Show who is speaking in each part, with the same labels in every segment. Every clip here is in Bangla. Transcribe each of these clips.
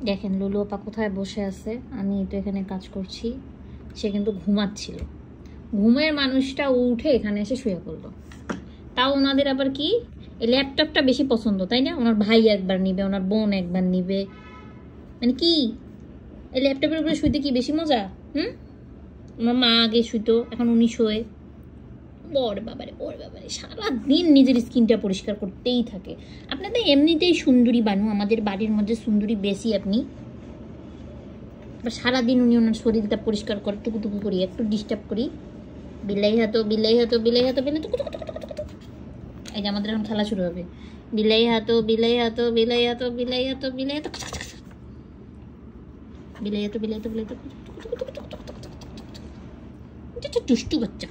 Speaker 1: দেখেন লুলু আপা কোথায় বসে আছে, আমি তো এখানে কাজ করছি, সে কিন্তু ঘুমাচ্ছিল। ঘুমের মানুষটা উঠে এখানে এসে শুয়ে পড়লো। তাও ওনাদের আবার কি এই ল্যাপটপটা বেশি পছন্দ, তাই না? ওনার ভাই একবার নিবে, ওনার বোন একবার নিবে, মানে কি এই ল্যাপটপের উপরে শুইতে কি বেশি মজা? আমার মা আগে শুইতো, এখন উনি শোয়ে। ওরে বাবারে সারাদিন নিজের স্কিনটা পরিষ্কার করতেই থাকে। আপনাদের এমনিতেই সুন্দরী বানু, আমাদের বাড়ির মধ্যে সুন্দরী বেশি আপনি। সারাদিন উনি ওনার শরীরটা পরিষ্কার করে, টুকু করি, একটু ডিস্টার্ব করি, বিলাই হাতো বিলাই হাতো বিলাই হাতো বিলাই। এই যে আমাদের এখন খেলা শুরু হবে, বিলাই হাতো বিলাই হাতো বিলাই হাতো বিলাই হাতো বিলাই হাতো বিলাই হাতো বিলাই হাতো বিলাই হাতো। দুষ্টু বাচ্চা।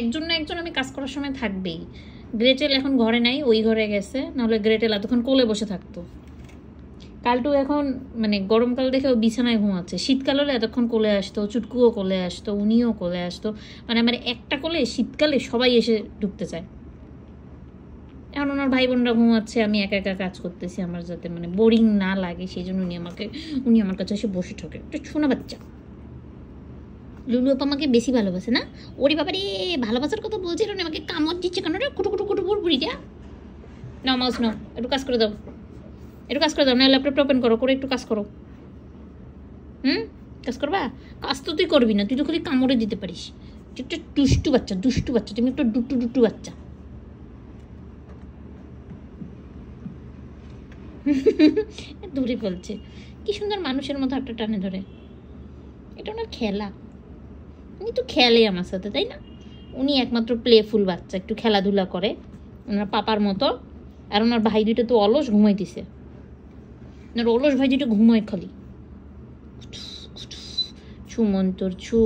Speaker 1: একজন না একজন আমি কাজ করার সময় থাকবেই। গ্রেটেল এখন ঘরে নাই, ওই ঘরে গেছে, নাহলে গ্রেটেল এতক্ষণ কোলে বসে থাকতো। কালটু এখন মানে গরমকাল দেখে ও বিছানায় ঘুমাচ্ছে, শীতকাল হলে এতক্ষণ কোলে আসতো, চুটকুও কোলে আসতো, উনিও কোলে আসতো, মানে আমার একটা কোলে শীতকালে সবাই এসে ঢুকতে চায়। এখন ওনার ভাই বোনরা ঘুমাচ্ছে, আমি একা একা কাজ করতেছি, আমার যাতে মানে বোরিং না লাগে সেই জন্য উনি আমার কাছে এসে বসে থাকে। একটা শোনা বাচ্চা। লুলু আপা আমাকে বেশি ভালোবাসে না? ওরে বাবা রে, ভালোবাসার কথা বলছিল না, আমাকে কামড় দিচ্ছে কেন রে? কুটু কুটু কুটু বুড়িটা। নাও মাউস নাও, একটু কাজ করে দাও, একটু কাজ করে দাও, না ল্যাপটপটা ওপেন করো, করে একটু কাজ করো। কাজ করবা? কাজ তো তুই করবি না, তুই তো খালি কামড়ে দিতে পারিস। একটা দুষ্টু বাচ্চা, তুমি একটা ডুট্টু বাচ্চা। ধরে ফেলছে, কি সুন্দর মানুষের মতো একটা টানে ধরে। এটা ওনার খেলা, উনি তো খেলে আমার সাথে, তাই না? উনি একমাত্র প্লেফুল বাচ্চা, একটু খেলাধুলা করে ওনার পাপার মতো। আর ওনার ভাই দুইটা তো অলস, ঘুমাইতেছে। ওনার অলস ভাই দুইটা ঘুমায় খালি। সুমন্তর ছু।